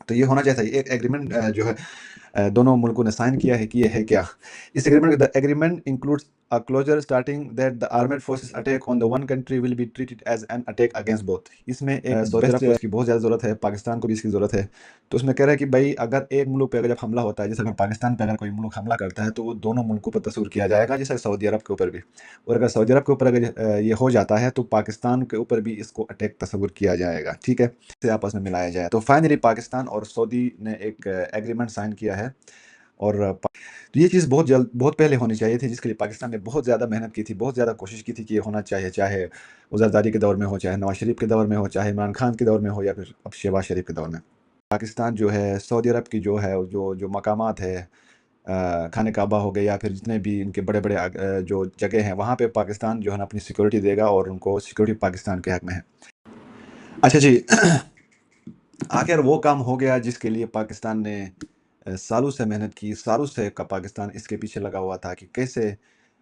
تو یہ ہونا چاہیے ایک ایگریمنٹ جو ہے دونوں ملکوں نے سائن کیا ہے کہ یہ ہے کیا اس agreement. The agreement includes a clause stating that the armed forces attack on the one country will be treated as an attack against both. اس میں ایک سعودی عرب کو اس کی بہت زیادہ ضرورت ہے، پاکستان کو بھی اس کی ضرورت ہے. تو اس میں کہہ رہا ہے کہ بھائی اگر ایک ملک پہ اگر جب حملہ ہوتا ہے، جیسے اگر پاکستان پہ اگر کوئی ملک حملہ کرتا ہے تو وہ دونوں ملکوں پر تصور کیا جائے گا، جیسے سعودی عرب کے اوپر بھی. اور اگر سعودی عرب کے اوپر اگر یہ ہو جاتا ہے تو پاکستان کے اوپر بھی اس کو اٹیک تصور کیا جائے گا. ٹھیک ہے، سے آپس میں ملایا جائے. تو فائنلی پاکستان اور سعودی نے ایک ایگریمنٹ سائن کیا ہے. اور تو یہ چیز بہت پہلے ہونی چاہیے تھی، جس کے لیے پاکستان نے بہت زیادہ محنت کی تھی، بہت زیادہ کوشش کی تھی کہ یہ ہونا چاہیے، چاہے زرداری کے دور میں ہو، چاہے نواز شریف کے دور میں ہو، چاہے عمران خان کے دور میں ہو، یا پھر اب شہباز شریف کے دور میں. پاکستان جو ہے سعودی عرب کی جو ہے جو مقامات ہے، خانہ کعبہ ہو گئے یا پھر جتنے بھی ان کے بڑے بڑے جو جگہ ہیں، وہاں پہ پاکستان جو ہے نا اپنی سیکورٹی دے گا، اور ان کو سیکورٹی پاکستان کے حق میں ہے. اچھا جی، آخر وہ کام ہو گیا جس کے لیے پاکستان نے سالوں سے محنت کی، سالوں سے پاکستان اس کے پیچھے لگا ہوا تھا کہ کیسے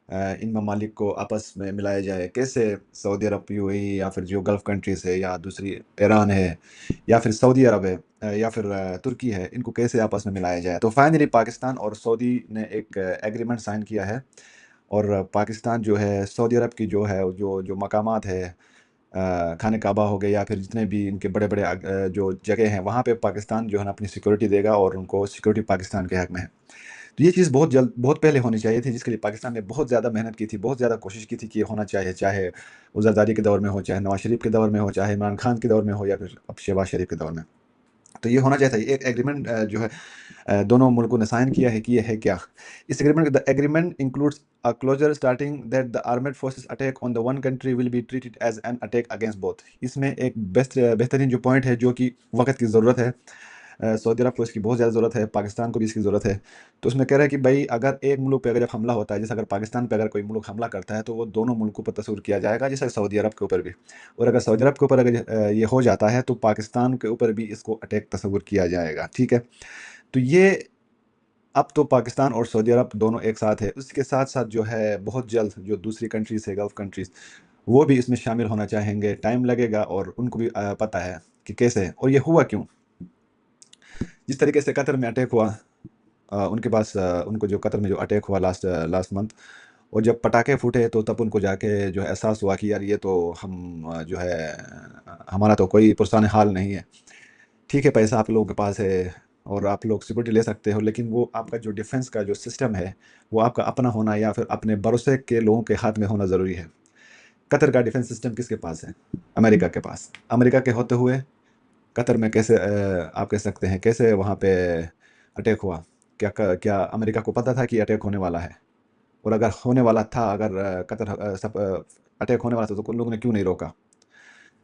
ان ممالک کو آپس میں ملایا جائے، کیسے سعودی عرب، یو اے ای، یا پھر جو گلف کنٹریز ہے، یا دوسری ایران ہے، یا پھر سعودی عرب ہے، یا پھر ترکی ہے، ان کو کیسے آپس میں ملایا جائے. تو فائنلی پاکستان اور سعودی نے ایک ایگریمنٹ سائن کیا ہے. اور پاکستان جو ہے سعودی عرب کی جو ہے جو مقامات ہے، خانہ کعبہ ہو گئے یا پھر جتنے بھی ان کے بڑے بڑے جو جگہ ہیں، وہاں پہ پاکستان جو ہے نا اپنی سیکورٹی دے گا، اور ان کو سیکورٹی پاکستان کے حق میں ہے. تو یہ چیز بہت پہلے ہونی چاہیے تھی، جس کے لیے پاکستان نے بہت زیادہ محنت کی تھی، بہت زیادہ کوشش کی تھی کہ یہ ہونا چاہیے، چاہے زرداری کے دور میں ہو، چاہے نواز شریف کے دور میں ہو، چاہے عمران خان کے دور میں ہو، یا پھر اب شہباز شریف کے دور میں. تو یہ ہونا چاہیے ایک ایگریمنٹ جو ہے دونوں ملکوں نے سائن کیا ہے کہ یہ ہے کیا. اس agreement. The agreement includes a clause stating that the armed forces attack on the one country will be treated as an attack against both. اس میں ایک بہترین جو پوائنٹ ہے، جو کہ وقت کی ضرورت ہے، سعودی عرب کو اس کی بہت زیادہ ضرورت ہے، پاکستان کو بھی اس کی ضرورت ہے. تو اس میں کہہ رہا ہے کہ بھائی اگر ایک ملک پہ اگر جب حملہ ہوتا ہے، جیسے اگر پاکستان پہ اگر کوئی ملک حملہ کرتا ہے تو وہ دونوں ملکوں پر تصور کیا جائے گا، جیسے سعودی عرب کے اوپر بھی. اور اگر سعودی عرب کے اوپر اگر یہ ہو جاتا ہے تو پاکستان کے اوپر بھی اس کو اٹیک تصور کیا جائے گا. ٹھیک ہے، تو یہ اب تو پاکستان اور سعودی عرب دونوں ایک ساتھ ہے. اس کے ساتھ ساتھ جو ہے بہت جلد جو دوسری کنٹریز ہے، گلف کنٹریز، وہ بھی اس میں شامل ہونا چاہیں گے. ٹائم لگے گا، اور ان کو بھی پتہ ہے کہ کیسے ہے اور یہ ہوا کیوں. جس طریقے سے قطر میں اٹیک ہوا، ان کے پاس ان کو جو قطر میں جو اٹیک ہوا لاسٹ منتھ، اور جب پٹاخے پھوٹے تو تب ان کو جا کے جو ہے احساس ہوا کہ یار یہ تو ہم جو ہے ہمارا تو کوئی پرسان حال نہیں ہے. ٹھیک ہے، پیسہ آپ لوگوں کے پاس ہے اور آپ لوگ سیکورٹی لے سکتے ہو، لیکن وہ آپ کا جو ڈیفنس کا جو سسٹم ہے وہ آپ کا اپنا ہونا، یا پھر اپنے بھروسے کے لوگوں کے ہاتھ میں ہونا ضروری ہے. قطر کا ڈیفنس سسٹم کس کے پاس ہے؟ امریکہ کے پاس. امریکہ کے ہوتے ہوئے قطر میں کیسے آپ کہہ سکتے ہیں کیسے وہاں پہ اٹیک ہوا؟ کیا امریکہ کو پتہ تھا کہ اٹیک ہونے والا ہے؟ اور اگر ہونے والا تھا، اگر قطر اٹیک ہونے والا تھا، تو ان لوگوں نے کیوں نہیں روکا؟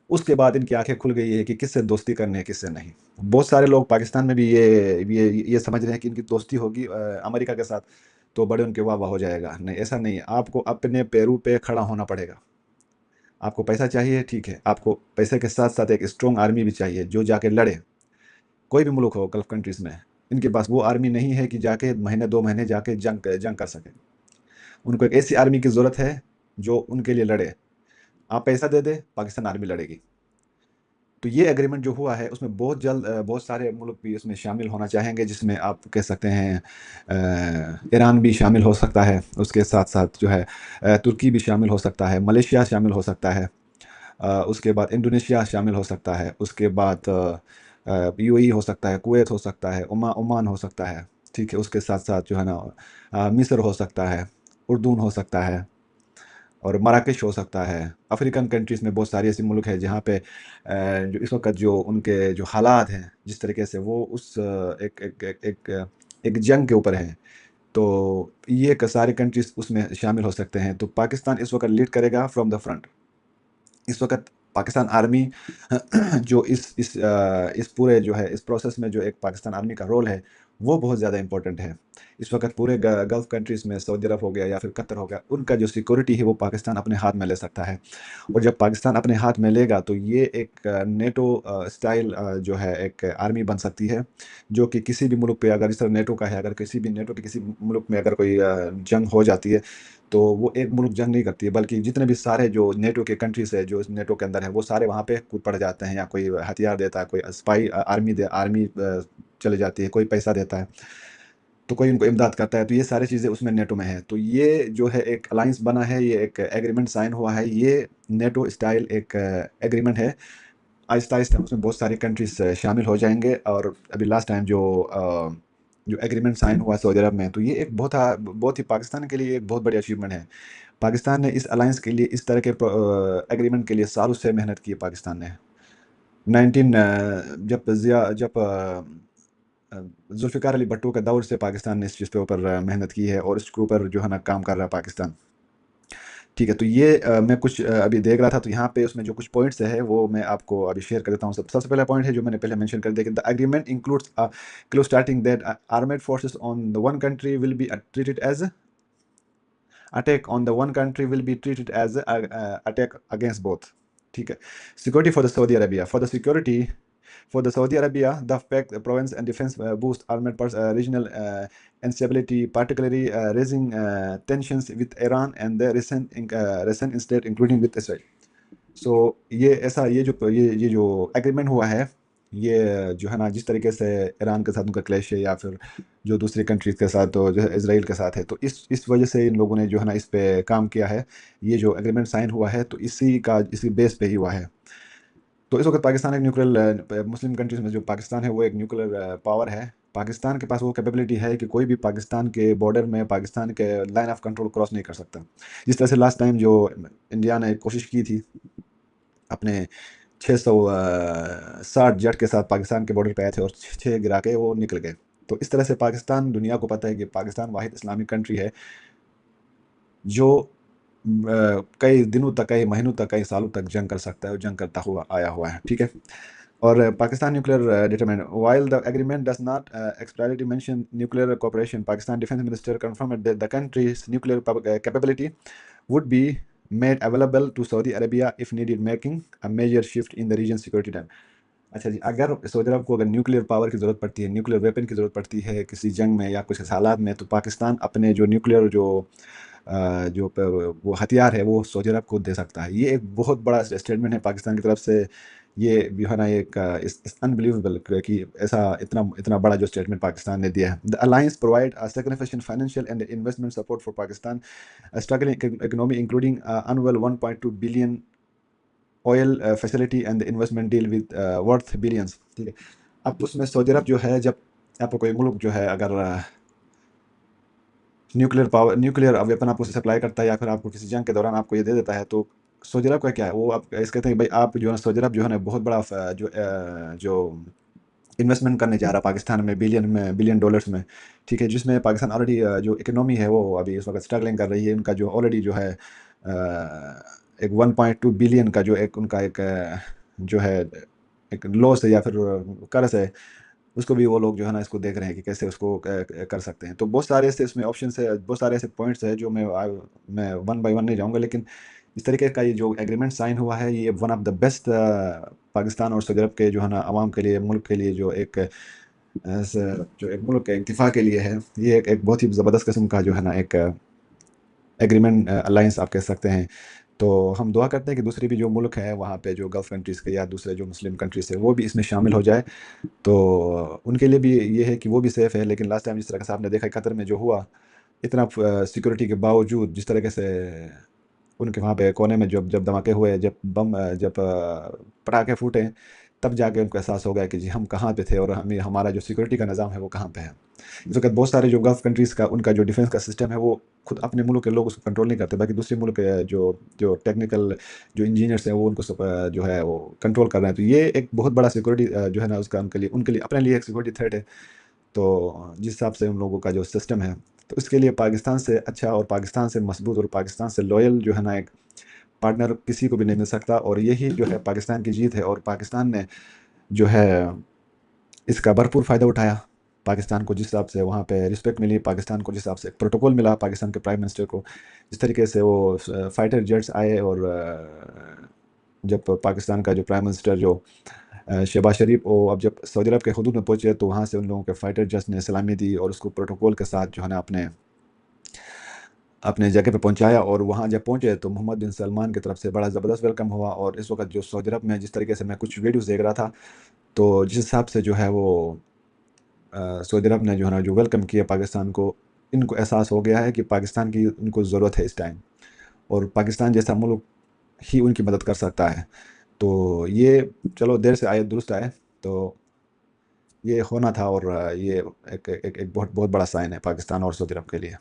اس کے بعد ان کی آنکھیں کھل گئی ہے کہ کس سے دوستی کرنی ہے، کس سے نہیں. بہت سارے لوگ پاکستان میں بھی یہ سمجھ رہے ہیں کہ ان کی دوستی ہوگی امریکہ کے ساتھ تو بڑے ان کے واہ واہ ہو جائے گا. نہیں، ایسا نہیں ہے. آپ کو اپنے پیروں پہ کھڑا ہونا پڑے گا. آپ کو پیسہ چاہیے، ٹھیک ہے، آپ کو پیسے کے ساتھ ساتھ ایک اسٹرانگ آرمی بھی چاہیے جو جا کے لڑے. کوئی بھی ملک ہو گلف کنٹریز میں، ان کے پاس وہ آرمی نہیں ہے کہ جا کے مہینے 2 مہینے جا کے جنگ کر سکے. ان کو ایک ایسی آرمی کی ضرورت ہے جو ان کے لیے لڑے. آپ پیسہ دے دے، پاکستان آرمی لڑے گی. تو یہ ایگریمنٹ جو ہوا ہے اس میں بہت جلد بہت سارے ملک بھی اس میں شامل ہونا چاہیں گے، جس میں آپ کہہ سکتے ہیں ایران بھی شامل ہو سکتا ہے. اس کے ساتھ ساتھ جو ہے ترکی بھی شامل ہو سکتا ہے، ملیشیا شامل ہو سکتا ہے، اس کے بعد انڈونیشیا شامل ہو سکتا ہے، اس کے بعد یو اے ای ہو سکتا ہے، کویت ہو سکتا ہے، عمان ہو سکتا ہے. ٹھیک ہے، اس کے ساتھ ساتھ جو ہے نا مصر ہو سکتا ہے، اردن ہو سکتا ہے، اور مراکش ہو سکتا ہے. افریقن کنٹریز میں بہت سارے ایسے ملک ہیں جہاں پہ جو اس وقت جو ان کے جو حالات ہیں، جس طریقے سے وہ اس ایک جنگ کے اوپر ہیں، تو یہ سارے کنٹریز اس میں شامل ہو سکتے ہیں. تو پاکستان اس وقت لیڈ کرے گا فرام دا فرنٹ. اس وقت پاکستان آرمی جو اس پورے جو ہے اس پروسیس میں جو ایک پاکستان آرمی کا رول ہے وہ بہت زیادہ امپورٹنٹ ہے اس وقت پورے گلف کنٹریز میں، سعودی عرب ہو گیا یا پھر قطر ہو گیا، ان کا جو سیکورٹی ہے وہ پاکستان اپنے ہاتھ میں لے سکتا ہے، اور جب پاکستان اپنے ہاتھ میں لے گا تو یہ ایک نیٹو اسٹائل جو ہے ایک آرمی بن سکتی ہے، جو کہ کسی بھی ملک پہ اگر اس طرح نیٹو کا ہے، اگر کسی بھی نیٹو کے کسی ملک میں اگر کوئی جنگ ہو جاتی ہے تو وہ ایک ملک جنگ نہیں کرتی ہے، بلکہ جتنے بھی سارے جو نیٹو کے کنٹریز ہے جو اس نیٹو کے اندر ہے وہ سارے وہاں پہ کود پڑ جاتے ہیں، یا کوئی ہتھیار دیتا ہے، کوئی اسپائی آرمی چلی جاتی ہے، کوئی پیسہ دیتا ہے تو کوئی ان کو امداد کرتا ہے، تو یہ ساری چیزیں اس میں نیٹو میں ہے، تو یہ جو ہے ایک الائنس بنا ہے، یہ ایک ایگریمنٹ سائن ہوا ہے، یہ نیٹو اسٹائل ایک ایگریمنٹ ہے، آہستہ آہستہ اس میں بہت ساری کنٹریز شامل ہو جائیں گے، اور ابھی لاسٹ ٹائم جو ایگریمنٹ سائن ہوا سعودی عرب میں، تو یہ ایک بہت ہی پاکستان کے لیے ایک بہت بڑی اچیومنٹ ہے، پاکستان نے اس الائنس کے لیے اس طرح کے ایگریمنٹ کے لیے سالوں سے محنت کی ہے پاکستان نے، 19 جب ذوالفقار علی بھٹو کے دور سے پاکستان نے اس چیز کے اوپر محنت کی ہے، اور اس کے اوپر جو ہے نا کام کر رہا ہے پاکستان، ٹھیک ہے، تو یہ میں کچھ ابھی دیکھ رہا تھا، تو یہاں پہ اس میں جو کچھ پوائنٹس ہے وہ میں آپ کو ابھی شیئر کر دیتا ہوں. سب سے پہلا پوائنٹ ہے جو میں نے پہلے مینشن کر دیا کہ the agreement includes a clause stating that armed forces on the one country will be treated as attack on the one country will be treated as attack against both. ٹھیک ہے. Security for the Saudi Arabia. For the Saudi Arabia, the fact province and defense boost armed regional instability, particularly raising tensions with Iran and the recent incident, including with Israel. سو یہ جو agreement ہوا ہے، یہ جو ہے نا جس طریقے سے ایران کے ساتھ ان کا کلیش ہے، یا پھر جو دوسری کنٹریز کے ساتھ تو جو ہے اسرائیل کے ساتھ ہے، تو اس وجہ سے ان لوگوں نے جو ہے نا اس پہ کام کیا ہے، یہ جو ایگریمنٹ سائن ہوا ہے تو اسی بیس پہ ہی ہوا ہے. تو اس وقت پاکستان ایک نیوکلیر، مسلم کنٹریز میں جو پاکستان ہے وہ ایک نیوکلیر پاور ہے، پاکستان کے پاس وہ کیپیبلٹی ہے کہ کوئی بھی پاکستان کے بارڈر میں پاکستان کے لائن آف کنٹرول کراس نہیں کر سکتا. جس طرح سے لاسٹ ٹائم جو انڈیا نے کوشش کی تھی اپنے 660 جٹ کے ساتھ پاکستان کے بارڈر پہ آئے تھے اور 6 گرا کے وہ نکل گئے، تو اس طرح سے پاکستان، دنیا کو پتہ ہے کہ پاکستان واحد اسلامک کنٹری ہے جو کئی دنوں تک، کئی مہینوں تک، کئی سالوں تک جنگ کر سکتا ہے، اور جنگ کرتا ہوا آیا ہوا ہے. ٹھیک ہے. اور Pakistan nuclear deterrent while the agreement does not explicitly mention nuclear cooperation, Pakistan defence minister confirmed that the country's nuclear capability would be made available to Saudi Arabia if needed, making a major shift in the region's security time. اچھا جی، اگر سعودی عرب کو اگر nuclear power کی ضرورت پڑتی ہے، nuclear weapon کی ضرورت پڑتی ہے کسی جنگ میں یا کچھ حالات میں، تو پاکستان اپنے جو نیوکلیر جو وہ ہتھیار ہے وہ سعودی عرب کو دے سکتا ہے. یہ ایک بہت بڑا اسٹیٹمنٹ ہے پاکستان کی طرف سے، یہ جو ہے نا ایک انبلیویبل کہ ایسا اتنا بڑا جو اسٹیٹمنٹ پاکستان نے دیا ہے. The alliance provide a significant financial and investment support for Pakistan, a struggling economy, including annual 1.2 billion oil facility and the investment deal with worth billions. ٹھیک ہے. اب اس میں سعودی عرب جو ہے، جب آپ کو کوئی ملک جو ہے اگر نیوکلیر ویپن آپ کو سپلائی کرتا ہے، یا پھر آپ کو کسی جنگ کے دوران آپ کو یہ دے دیتا ہے، تو سعودی عرب کا کیا ہے، وہ آپ اس کہتے ہیں بھائی آپ جو ہے سعودی عرب جو ہے نا بہت بڑا جو انویسٹمنٹ کرنے جا رہا پاکستان میں، بلین ڈالرز میں. ٹھیک ہے. جس میں پاکستان آلریڈی جو اکنامی ہے وہ ابھی اس وقت اسٹرگلنگ کر رہی ہے، ان کا جو آلریڈی جو ہے ایک 1.2 بلین کا جو ایک ان کا ایک جو ہے ایک لاس ہے یا پھر قرض ہے، اس کو بھی وہ لوگ جو ہے نا اس کو دیکھ رہے ہیں کہ کیسے اس کو کر سکتے ہیں. تو بہت سارے ایسے اس میں آپشنس ہے، بہت سارے ایسے پوائنٹس ہیں جو میں ون بائی ون نہیں جاؤں گا، لیکن اس طریقے کا یہ جو ایگریمنٹ سائن ہوا ہے یہ one of the best Pakistan اور سعودی عرب کے جو ہے نا عوام کے لیے، ملک کے لیے، جو ایک ملک کے اتفاق کے لیے ہے، یہ ایک بہت ہی زبردست قسم کا جو ہے نا ایک ایگریمنٹ الائنس آپ کہہ سکتے ہیں. تو ہم دعا کرتے ہیں کہ دوسری بھی جو ملک ہے وہاں پہ جو گلف کنٹریز کے یا دوسرے جو مسلم کنٹریز ہے وہ بھی اس میں شامل ہو جائے، تو ان کے لیے بھی یہ ہے کہ وہ بھی سیف ہے. لیکن لاسٹ ٹائم جس طرح سے آپ نے دیکھا قطر میں جو ہوا، اتنا سیکورٹی کے باوجود جس طریقے سے ان کے وہاں پہ کونے میں جب دھماکے ہوئے، جب پٹاخے پھوٹے، تب جا کے ان کو احساس ہو گیا کہ جی ہم کہاں پہ تھے، اور ہمارا جو سیکورٹی کا نظام ہے وہ کہاں پہ ہے. اس وقت بہت سارے جو گلف کنٹریز کا ان کا جو ڈیفینس کا سسٹم ہے وہ خود اپنے ملک کے لوگ اس کو کنٹرول نہیں کرتے، باقی دوسرے ملک کے جو ٹیکنیکل جو انجینئرس ہیں وہ ان کو جو ہے وہ کنٹرول کر رہے ہیں. تو یہ ایک بہت بڑا سیکورٹی جو ہے نا اس کا ان کے لیے اپنے لیے ایک سیکورٹی تھریٹ ہے. تو جس حساب سے ان لوگوں کا جو سسٹم ہے، تو اس کے لیے پاکستان سے اچھا اور پاکستان سے مضبوط اور پاکستان سے لوئل جو ہے نا ایک پارٹنر کسی کو بھی نہیں مل سکتا. اور یہی جو ہے پاکستان کی جیت ہے، اور پاکستان نے جو ہے اس کا بھرپور فائدہ اٹھایا. پاکستان کو جس حساب سے وہاں پہ رسپیکٹ ملی، پاکستان کو جس حساب سے ایک پروٹوکول ملا پاکستان کے پرائم منسٹر کو، جس طریقے سے وہ فائٹر جیٹس آئے، اور جب پاکستان کا جو پرائم منسٹر جو شہباز شریف، وہ اب جب سعودی عرب کے حدود میں پہنچے تو وہاں سے ان لوگوں کے فائٹر جیٹس نے سلامی دی اور اس کو پروٹوکول کے ساتھ جو ہے نا اپنے جگہ پہ پہنچایا، اور وہاں جب پہنچے تو محمد بن سلمان کی طرف سے بڑا زبردست ویلکم ہوا۔ اور اس وقت جو سعودی عرب میں جس طریقے سے میں کچھ ویڈیوز دیکھ رہا تھا، تو جس حساب سے جو ہے وہ سعودی عرب نے جو ہے نا جو ویلکم کیا پاکستان کو، ان کو احساس ہو گیا ہے کہ پاکستان کی ان کو ضرورت ہے اس ٹائم، اور پاکستان جیسا ملک ہی ان کی مدد کر سکتا ہے۔ تو یہ چلو دیر سے آئے درست آئے، تو یہ ہونا تھا، اور یہ ایک بہت بہت بڑا سائن ہے پاکستان اور سعودی عرب کے لیے۔